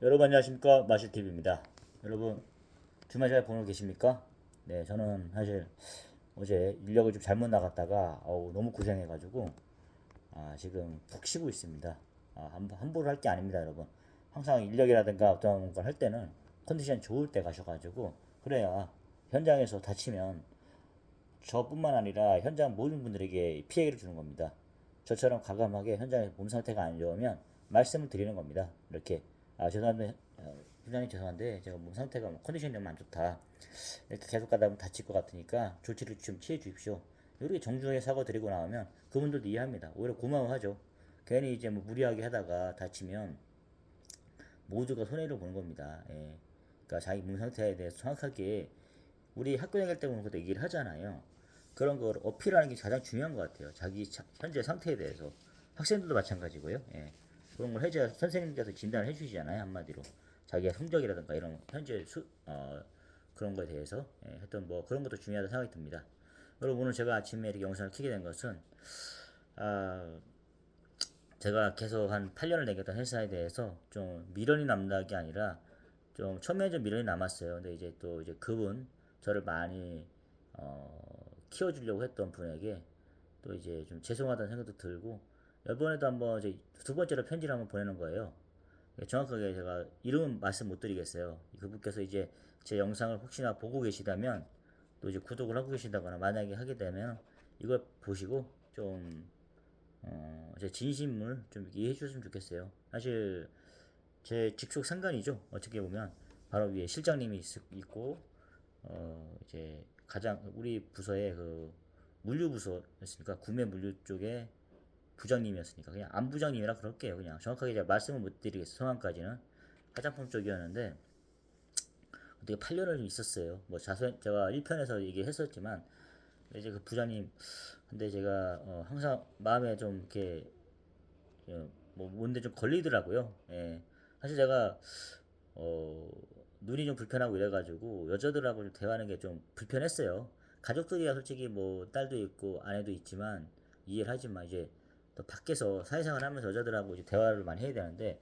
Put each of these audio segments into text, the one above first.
여러분 안녕하십니까, 마실TV입니다. 여러분 주말 잘 보내고 계십니까? 네, 저는 사실 어제 인력을 좀 잘못 나갔다가 너무 고생해가지고 지금 푹 쉬고 있습니다. 함부로 할 게 아닙니다, 여러분. 항상 인력이라든가 어떤 걸 할 때는 컨디션 좋을 때 가셔가지고 그래야 현장에서 다치면 저뿐만 아니라 현장 모든 분들에게 피해를 주는 겁니다. 저처럼 과감하게 현장에서 몸 상태가 안 좋으면 말씀을 드리는 겁니다. 이렇게 죄송한데 부장님 죄송한데 제가 몸 상태가 컨디션이 너무 안 좋다. 이렇게 계속 가다 보면 다칠 것 같으니까 조치를 좀 취해 주십시오. 이렇게 정중하게 사과 드리고 나오면 그분들도 이해합니다. 오히려 고마워하죠. 괜히 이제 뭐 무리하게 하다가 다치면 모두가 손해를 보는 겁니다. 예. 그러니까 자기 몸 상태에 대해서 정확하게 우리 학교 다닐 때 보면 그것도 얘기를 하잖아요. 그런 걸 어필하는 게 가장 중요한 것 같아요. 자기 현재 상태에 대해서. 학생들도 마찬가지고요. 예. 그런 걸 해줘야 선생님께서 진단을 해주시잖아요. 한마디로. 자기의 성적이라든가 이런 현재 그런 거에 대해서 했던 뭐 그런 것도 중요하다고 생각이 듭니다. 여러분 오늘 제가 아침에 이렇게 영상을 켜게 된 것은 아, 제가 계속 한 8년을 다녔던 회사에 대해서 좀 미련이 남는 게 아니라 좀 처음에 좀 미련이 남았어요. 근데 이제 또 이제 그분 저를 많이 키워주려고 했던 분에게 또 이제 좀 죄송하다는 생각도 들고 이번에도 한번 이제 두 번째로 편지를 한번 보내는 거예요. 정확하게 제가 이름은 말씀 못 드리겠어요. 그분께서 이제 제 영상을 혹시나 보고 계시다면 또 이제 구독을 하고 계신다거나 만약에 하게 되면 이걸 보시고 좀 제 진심을 좀 이해해 주셨으면 좋겠어요. 사실 제 직속 상관이죠. 어떻게 보면 바로 위에 실장님이 있고 이제 가장 우리 부서의 그 물류 부서였으니까 구매 물류 쪽에 부장님이었으니까 그냥 안 부장님이라 그럴게요. 그냥 정확하게 제가 말씀을 못 드리겠어요. 성함까지는 화장품 쪽이었는데 어떻게 8년을 좀 있었어요. 뭐 자세히 제가 1편에서 얘기했었지만 이제 그 부장님 근데 제가 항상 마음에 좀 이렇게 뭐 뭔데 좀 걸리더라고요. 예. 사실 제가 어, 눈이 좀 불편하고 이래가지고 여자들하고 좀 대화하는 게 좀 불편했어요. 가족들이야 솔직히 뭐 딸도 있고 아내도 있지만 이해를 하지만 이제 또 밖에서 사회생활 하면서 여자들하고 이제 대화를 많이 해야 되는데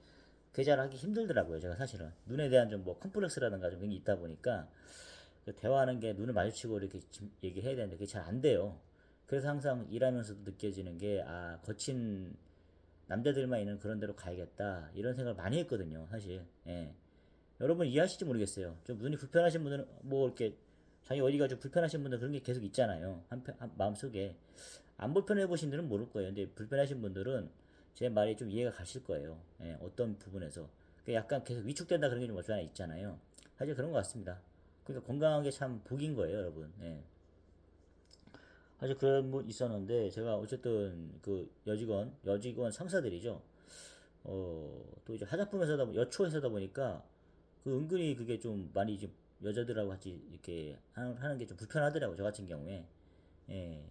그게 잘 하기 힘들더라고요. 제가 사실은 눈에 대한 좀 뭐 컴플렉스라든가 좀 그런 게 있다 보니까 그 대화하는 게 눈을 마주치고 이렇게 얘기를 해야 되는데 그게 잘 안 돼요. 그래서 항상 일하면서도 느껴지는 게 거친 남자들만 있는 그런 데로 가야겠다 이런 생각을 많이 했거든요. 사실. 예. 여러분 이해하실지 모르겠어요. 좀 눈이 불편하신 분들은 뭐 이렇게 자기 어디가 좀 불편하신 분들 그런 게 계속 있잖아요. 마음속에 안 불편해 보신 분들은 모를 거예요. 근데 불편하신 분들은 제 말이 좀 이해가 가실 거예요. 예, 어떤 부분에서 약간 계속 위축된다 그런 게 좀 있잖아요. 사실 그런 것 같습니다. 그러니까 건강한 게 참 복인 거예요, 여러분. 예. 사실 그런 분 있었는데 제가 어쨌든 그 여직원 상사들이죠. 또 이제 화장품 회사다 여초 회사다 보니까 그 은근히 그게 좀 많이 좀 여자들하고 같이 이렇게 하는 게 좀 불편하더라고 저 같은 경우에. 예.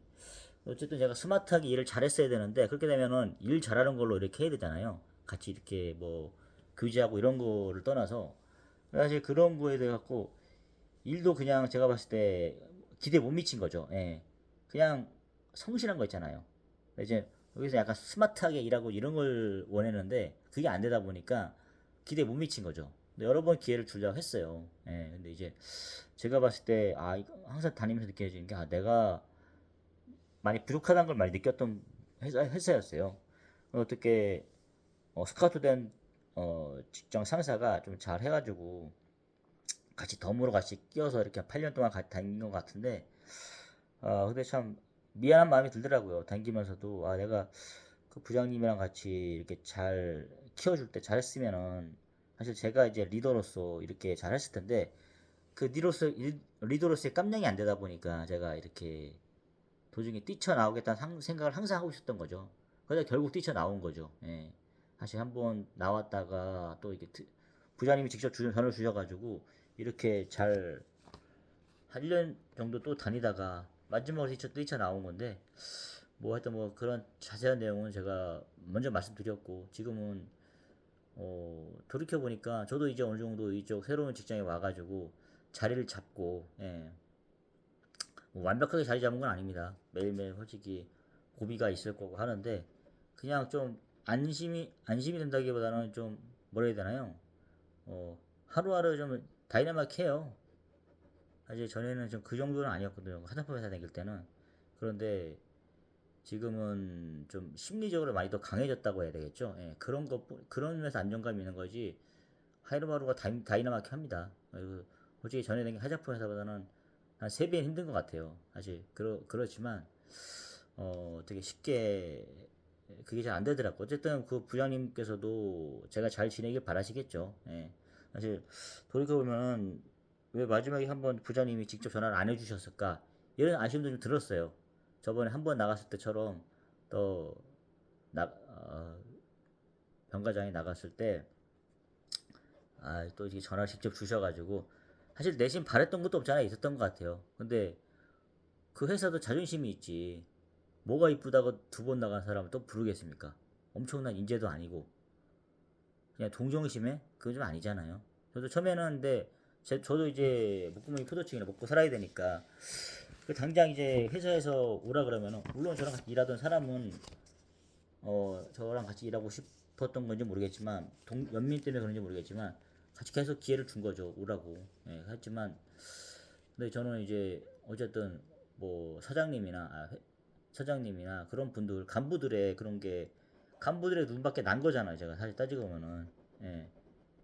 어쨌든 제가 스마트하게 일을 잘했어야 되는데 그렇게 되면은 일 잘하는 걸로 이렇게 해야 되잖아요. 같이 이렇게 뭐 교제하고 이런 거를 떠나서 사실 그런 거에 대해 갖고 일도 그냥 제가 봤을 때 기대 못 미친 거죠. 예. 그냥 성실한 거 있잖아요. 이제 여기서 약간 스마트하게 일하고 이런 걸 원했는데 그게 안 되다 보니까 기대 못 미친 거죠. 근데 여러 번 기회를 주려고 했어요. 예. 근데 이제 제가 봤을 때 항상 다니면서 느껴지는 게 내가 많이 부족하다는 걸 많이 느꼈던 회사였어요. 어떻게 스카우트된 직장 상사가 좀 잘 해가지고 같이 덤으로 같이 끼어서 이렇게 8년 동안 같이 다닌 것 같은데 근데 참 미안한 마음이 들더라고요. 다니면서도 내가 그 부장님이랑 같이 이렇게 잘 키워줄 때 잘했으면은 사실 제가 이제 리더로서 이렇게 잘했을 텐데 그 리더로서의 깜냥이 안 되다 보니까 제가 이렇게 도중에 뛰쳐나오겠다는 생각을 항상 하고 있었던 거죠. 그래서 결국 뛰쳐나온 거죠. 예. 사실 한번 나왔다가 또 이게 부장님이 직접 전화를 주셔가지고 이렇게 잘 한 1년 정도 또 다니다가 마지막으로 뛰쳐나온 건데 뭐 하여튼 뭐 그런 자세한 내용은 제가 먼저 말씀드렸고 지금은 돌이켜보니까 저도 이제 어느 정도 이쪽 새로운 직장에 와가지고 자리를 잡고 뭐 완벽하게 자리 잡은 건 아닙니다. 매일매일 솔직히 고비가 있을 거고 하는데 그냥 좀 안심이 된다기보다는 좀 뭐라 해야 되나요? 하루하루 좀 다이나믹해요. 사실 전에는 좀 그 정도는 아니었거든요. 화장품 회사 다닐 때는. 그런데 지금은 좀 심리적으로 많이 더 강해졌다고 해야 되겠죠. 예, 그런 면에서 안정감이 있는 거지. 하이로마루가 다이나마케 합니다. 그리고 솔직히 전에 다닌 화장품 회사보다는 한 3배 힘든 것 같아요. 사실 그렇지만 되게 쉽게 그게 잘 안 되더라고. 어쨌든 그 부장님께서도 제가 잘 지내길 바라시겠죠. 예. 사실 돌이켜보면 왜 마지막에 한번 부장님이 직접 전화를 안 해주셨을까 이런 아쉬움도 좀 들었어요. 저번에 한번 나갔을 때처럼 또 병가장이 나갔을 때 또 이렇게 전화를 직접 주셔가지고 사실 내심 바랬던 것도 없잖아요. 있었던 것 같아요. 근데 그 회사도 자존심이 있지. 뭐가 이쁘다고 2번 나간 사람을 또 부르겠습니까? 엄청난 인재도 아니고 그냥 동정심에 그건 좀 아니잖아요. 저도 처음에는 근데 저도 이제 목구멍이 포도청이라 먹고 살아야 되니까 그 당장 이제 회사에서 오라 그러면은 물론 저랑 같이 일하던 사람은 저랑 같이 일하고 싶었던 건지 모르겠지만 연민 때문에 그런지 모르겠지만 같이 계속 기회를 준 거죠. 오라고. 예, 했지만 근데 저는 이제 어쨌든 뭐 사장님이나 그런 분들 간부들의 그런 게 간부들의 눈밖에 난 거잖아요. 제가 사실 따지고 보면은 예,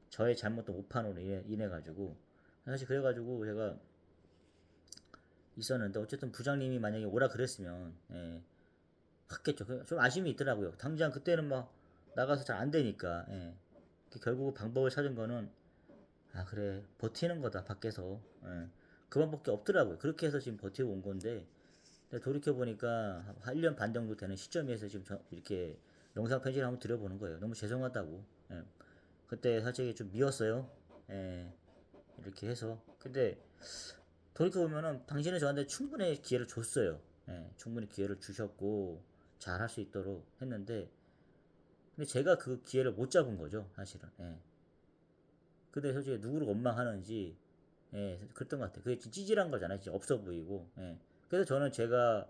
저의 잘못도 못판으로 인해 가지고 사실 그래가지고 제가 있었는데 어쨌든 부장님이 만약에 오라 그랬으면 예, 갔겠죠. 좀 아쉬움이 있더라고요. 당장 그때는 막 나가서 잘 안 되니까 예. 결국 방법을 찾은 거는 그래 버티는 거다 밖에서 예. 그 방법밖에 없더라고요. 그렇게 해서 지금 버티고 온 건데 돌이켜 보니까 한 1년 반 정도 되는 시점에서 지금 이렇게 영상 편지를 한번 드려보는 거예요. 너무 죄송하다고. 예. 그때 솔직히 좀 미웠어요. 예. 이렇게 해서 근데 돌이켜보면은 당신은 저한테 충분히 기회를 줬어요. 예, 충분히 기회를 주셨고 잘 할 수 있도록 했는데 근데 제가 그 기회를 못 잡은 거죠 사실은. 예. 근데 솔직히 누구를 원망하는지 그랬던 것 같아요. 그게 찌질한 거잖아요. 진짜 없어 보이고. 예. 그래서 저는 제가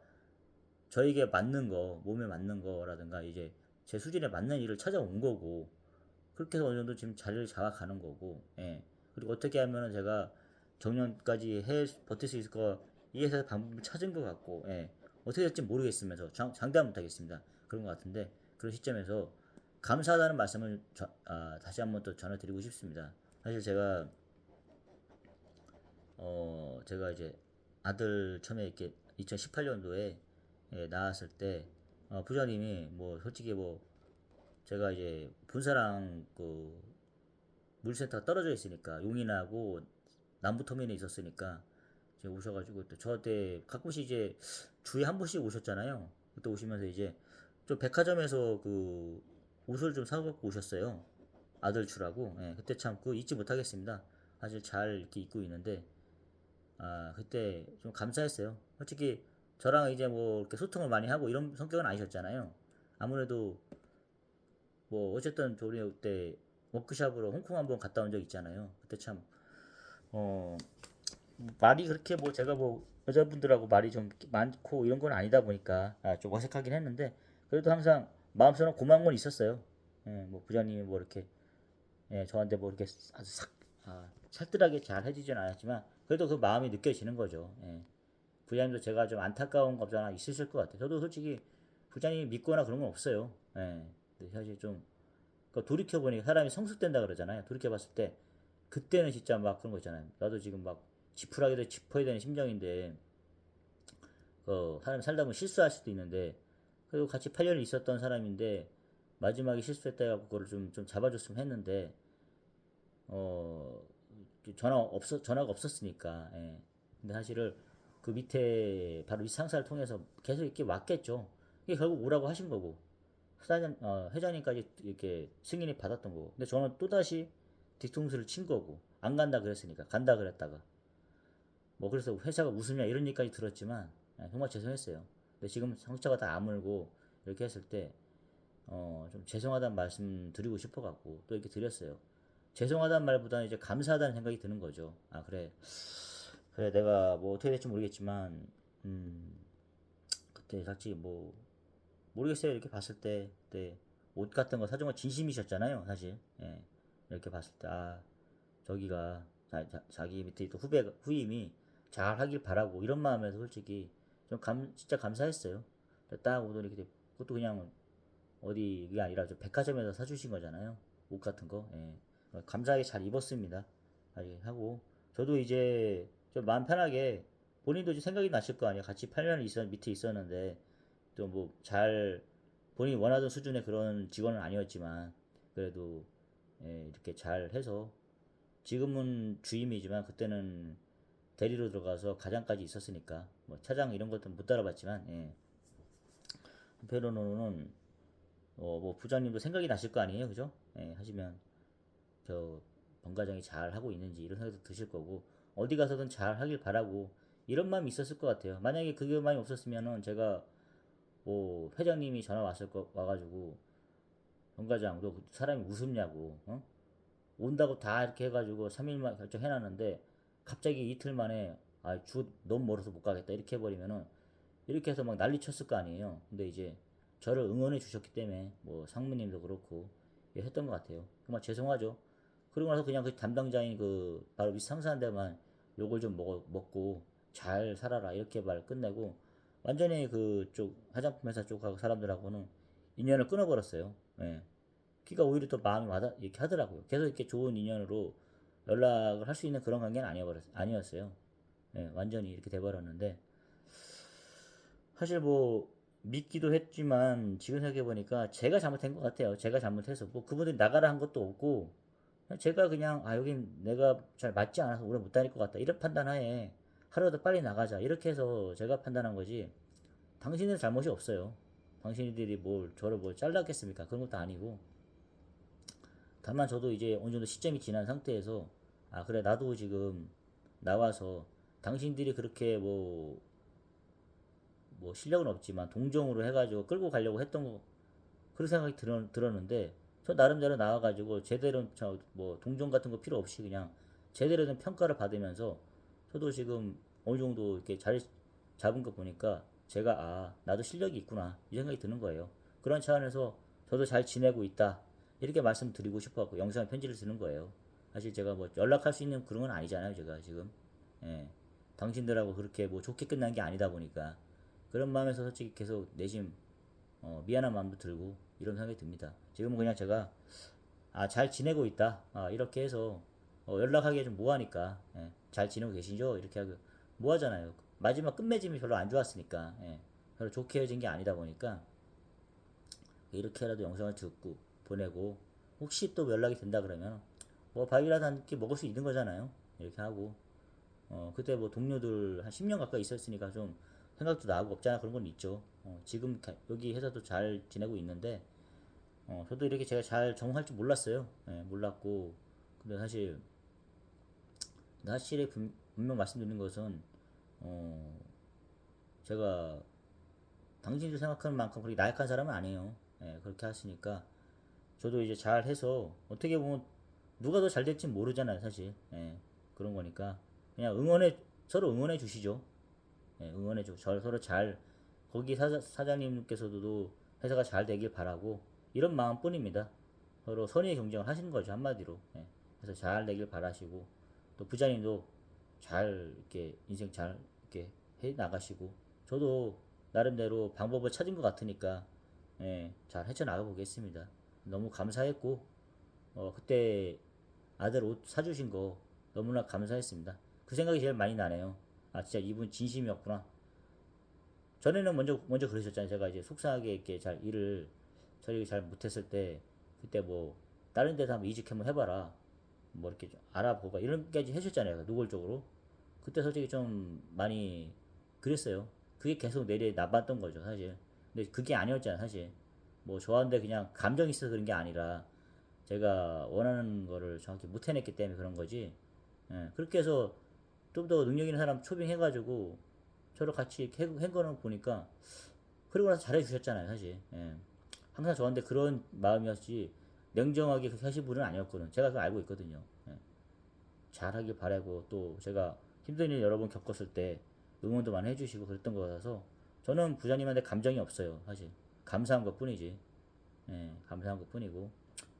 저에게 맞는 거, 몸에 맞는 거라든가 이제 제 수준에 맞는 일을 찾아온 거고 그렇게 해서 어느 정도 지금 자리를 잡아가는 거고. 예. 그리고 어떻게 하면은 제가 정년까지 버틸 수 있을까 이 회사에서 방법을 찾은 것 같고. 예. 어떻게 될지 모르겠으면서 장담 못하겠습니다. 그런 것 같은데 그런 시점에서 감사하다는 말씀을 다시 한번 또 전해드리고 싶습니다. 사실 제가 이제 아들 처음에 이렇게 2018년도에 낳았을 때 부장님이 뭐 솔직히 뭐 제가 이제 분사랑 그 물센터가 떨어져 있으니까 용인하고 남부터미널에 있었으니까 이제 오셔가지고 또 저한테 가끔씩 이제 주에 한 번씩 오셨잖아요. 그때 오시면서 이제 좀 백화점에서 그 옷을 좀 사갖고 오셨어요. 아들 주라고. 예, 그때 참 그거 잊지 못하겠습니다. 사실 잘 이렇게 입고 있는데 그때 좀 감사했어요. 솔직히 저랑 이제 뭐 이렇게 소통을 많이 하고 이런 성격은 아니셨잖아요. 아무래도 뭐 어쨌든 우리 그때 워크샵으로 홍콩 한번 갔다 온 적 있잖아요. 그때 참 어, 말이 그렇게 뭐 제가 뭐 여자분들하고 말이 좀 많고 이런 건 아니다 보니까 좀 어색하긴 했는데 그래도 항상 마음속으로 고마운 건 있었어요. 뭐 부장님이 뭐 이렇게 저한테 뭐 이렇게 아주 찰뜰하게 잘 해주진 않았지만 그래도 그 마음이 느껴지는 거죠. 부장님도 제가 좀 안타까운 거 없잖아 있으실 것 같아요. 저도 솔직히 부장님이 믿거나 그런 건 없어요. 근데 사실 좀 그러니까 돌이켜보니까 사람이 성숙된다 그러잖아요. 돌이켜봤을 때 그때는 진짜 막 그런 거 있잖아요. 나도 지금 막 지푸라기도 짚어야 되는 심정인데 사람이 살다 보면 실수할 수도 있는데 그래도 같이 8년 있었던 사람인데 마지막에 실수했다 해갖고 그거를 좀 잡아줬으면 했는데 어 전화가 없었으니까. 근데 사실은 그 밑에 바로 이 상사를 통해서 계속 이렇게 왔겠죠. 이게 결국 오라고 하신 거고 회장님까지 이렇게 승인이 받았던 거고. 근데 저는 또다시 뒤통수를 친 거고 안 간다 그랬으니까 간다 그랬다가 뭐 그래서 회사가 웃으냐 이런 얘기까지 들었지만 정말 죄송했어요. 근데 지금 상처가 다 아물고 이렇게 했을 때 좀 죄송하다는 말씀 드리고 싶어갖고 또 이렇게 드렸어요. 죄송하다는 말보다는 이제 감사하다는 생각이 드는 거죠. 그래 그래 내가 뭐 어떻게 될지 모르겠지만 그때 솔직히 뭐 모르겠어요. 이렇게 봤을 때 그때 옷 같은 거 사준 거 진심이셨잖아요. 사실 이렇게 봤을 때 저기가 자기 밑에 또 후임이 잘 하길 바라고 이런 마음에서 솔직히 좀 진짜 감사했어요. 딱 오더니 그것도 그냥 어디 그게 아니라 저 백화점에서 사주신 거잖아요. 옷 같은 거. 예. 감사하게 잘 입었습니다. 하고 저도 이제 좀 마음 편하게 본인도 이제 생각이 나실 거 아니에요. 같이 8년 밑에 있었는데 또 뭐 잘 본인이 원하던 수준의 그런 직원은 아니었지만 그래도 이렇게 잘 해서 지금은 주임이지만 그때는 대리로 들어가서 과장까지 있었으니까 뭐 차장 이런 것도 못 따라봤지만 한편으로는 뭐 부장님도 생각이 나실 거 아니에요, 그죠? 하시면 저 본과장이 잘 하고 있는지 이런 생각도 드실 거고 어디 가서든 잘 하길 바라고 이런 마음이 있었을 것 같아요. 만약에 그게 마음이 없었으면은 제가 뭐 회장님이 전화 와가지고 본과장 너 사람이 우습냐고 온다고 다 이렇게 해가지고 3일만 결정해놨는데 갑자기 이틀 만에 너무 멀어서 못 가겠다 이렇게 해버리면은 이렇게 해서 막 난리 쳤을 거 아니에요. 근데 이제 저를 응원해 주셨기 때문에 뭐 상무님도 그렇고 했던 것 같아요. 정말 죄송하죠. 그러고 나서 그냥 그 담당자인 그 바로 윗 상사한테만 욕을 좀 먹고 잘 살아라 이렇게 말 끝내고 완전히 그쪽 화장품 회사 쪽하고 사람들하고는 인연을 끊어버렸어요. 예. 그러니까 오히려 또 마음이 와닿 이렇게 하더라고요. 계속 이렇게 좋은 인연으로 연락을 할 수 있는 그런 관계는 아니었어요. 예, 완전히 이렇게 돼버렸는데 사실 뭐 믿기도 했지만 지금 생각해 보니까 제가 잘못한 것 같아요. 제가 잘못해서 뭐 그분들이 나가라 한 것도 없고 제가 그냥 여긴 내가 잘 맞지 않아서 오래 못 다닐 것 같다 이런 판단하에 하루라도 빨리 나가자 이렇게 해서 제가 판단한 거지 당신의 잘못이 없어요. 당신들이 뭘 저를 뭘 잘랐겠습니까? 그런 것도 아니고 다만 저도 이제 어느 정도 시점이 지난 상태에서 그래 나도 지금 나와서 당신들이 그렇게 뭐 실력은 없지만 동정으로 해가지고 끌고 가려고 했던 거 그런 생각이 들었는데 저 나름대로 나와가지고 제대로 뭐 동정 같은 거 필요 없이 그냥 제대로 된 평가를 받으면서 저도 지금 어느 정도 이렇게 잘 잡은 거 보니까 제가 나도 실력이 있구나 이 생각이 드는 거예요. 그런 차원에서 저도 잘 지내고 있다 이렇게 말씀드리고 싶어갖고 영상 편지를 쓰는 거예요. 사실 제가 뭐 연락할 수 있는 그런 건 아니잖아요 제가 지금. 예. 당신들하고 그렇게 뭐 좋게 끝난 게 아니다 보니까 그런 마음에서 솔직히 계속 내심 미안한 마음도 들고 이런 생각이 듭니다. 지금은 그냥 제가 잘 지내고 있다 이렇게 해서 연락하기가 좀 뭐하니까 잘 지내고 계시죠? 이렇게 하고 뭐하잖아요. 마지막 끝맺음이 별로 안 좋았으니까 별로 좋게 헤어진 게 아니다 보니까 이렇게라도 영상을 듣고 보내고 혹시 또 연락이 된다 그러면 뭐 밥이라도 한 끼 먹을 수 있는 거잖아요. 이렇게 하고 그때 뭐 동료들 한 10년 가까이 있었으니까 좀 생각도 나고 없잖아 그런 건 있죠. 지금 여기 회사도 잘 지내고 있는데 저도 이렇게 제가 잘 적응할 줄 몰랐어요. 몰랐고 근데 사실에 분명 말씀드리는 것은 어, 제가 당신들 생각하는 만큼 그렇게 나약한 사람은 아니에요. 그렇게 하시니까 저도 이제 잘 해서 어떻게 보면 누가 더 잘 될지 모르잖아요, 사실. 그런 거니까 그냥 서로 응원해 주시죠. 응원해 줘. 서로 잘 거기 사장님께서도 회사가 잘 되길 바라고 이런 마음뿐입니다. 서로 선의의 경쟁을 하시는 거죠, 한마디로. 그래서 잘 되길 바라시고 또 부장님도 잘 이렇게 인생 잘 이렇게 해 나가시고 저도 나름대로 방법을 찾은 것 같으니까 잘 헤쳐나가 보겠습니다. 너무 감사했고 그때 아들 옷 사주신 거 너무나 감사했습니다. 그 생각이 제일 많이 나네요. 진짜 이분 진심이었구나. 전에는 먼저 그러셨잖아요. 제가 이제 속상하게 이렇게 잘 일을 저희 잘 못했을 때 그때 뭐 다른 데서 한번 이직 한번 해봐라. 뭐 이렇게 좀 알아보고 이런까지 해주셨잖아요. 노골적으로. 그때 솔직히 좀 많이 그랬어요. 그게 계속 내리 나빴던 거죠, 사실. 근데 그게 아니었잖아요, 사실. 뭐 저한테 그냥 감정이 있어서 그런 게 아니라 제가 원하는 거를 정확히 못 해냈기 때문에 그런 거지. 그렇게 해서 좀 더 능력 있는 사람 초빙해가지고 저를 같이 이렇게 한 거는 보니까 그러고 나서 잘해주셨잖아요, 사실. 항상 저한테 그런 마음이었지 냉정하게 그렇게 하신 분은 아니었거든. 제가 그거 알고 있거든요. 잘하길 바라고 또 제가 힘든 일 여러 번 겪었을 때 응원도 많이 해주시고 그랬던 거 같아서 저는 부장님한테 감정이 없어요, 사실. 감사한 것 뿐이지. 감사한 것 뿐이고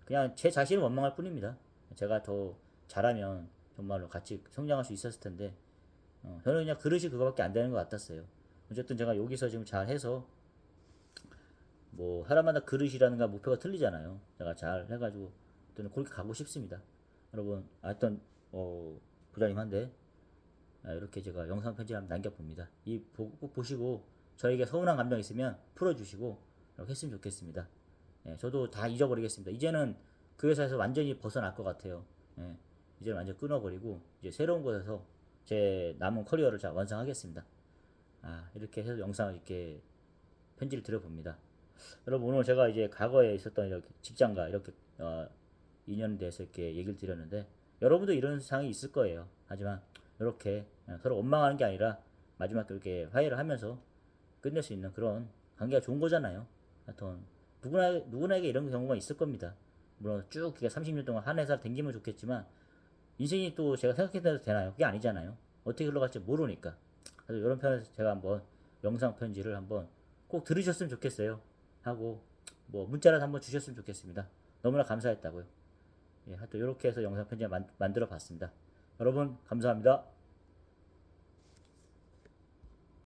그냥 제 자신을 원망할 뿐입니다. 제가 더 잘하면 정말로 같이 성장할 수 있었을 텐데 저는 그냥 그릇이 그거밖에 안 되는 것 같았어요. 어쨌든 제가 여기서 지금 잘해서 뭐 사람마다 그릇이라는가 목표가 틀리잖아요. 제가 잘 해가지고 저는 그렇게 가고 싶습니다. 여러분 하여튼 부장님한테 이렇게 제가 영상 편지 한번 남겨봅니다. 꼭 보시고 저에게 서운한 감정 있으면 풀어주시고 이렇게 했으면 좋겠습니다. 예, 저도 다 잊어버리겠습니다. 이제는 그 회사에서 완전히 벗어날 것 같아요. 예, 이제는 완전 끊어버리고 이제 새로운 곳에서 제 남은 커리어를 잘 완성하겠습니다. 이렇게 해서 영상을 이렇게 편지를 드려봅니다. 여러분 오늘 제가 이제 과거에 있었던 이렇게 직장과 이렇게 인연에 대해서 이렇게 얘기를 드렸는데 여러분도 이런 상황이 있을 거예요. 하지만 이렇게 서로 원망하는 게 아니라 마지막에 이렇게 화해를 하면서 끝낼 수 있는 그런 관계가 좋은 거잖아요. 하여튼 누구나에게 이런 경우가 있을 겁니다. 물론 쭉 30년 동안 한 회사를 댕기면 좋겠지만 인생이 또 제가 생각해도 되나요? 그게 아니잖아요. 어떻게 흘러갈지 모르니까. 그래서 이런 편에서 제가 한번 영상 편지를 한번 꼭 들으셨으면 좋겠어요. 하고 뭐 문자라도 한번 주셨으면 좋겠습니다. 너무나 감사했다고요. 예, 하여튼 이렇게 해서 영상 편지 만들어 봤습니다. 여러분 감사합니다.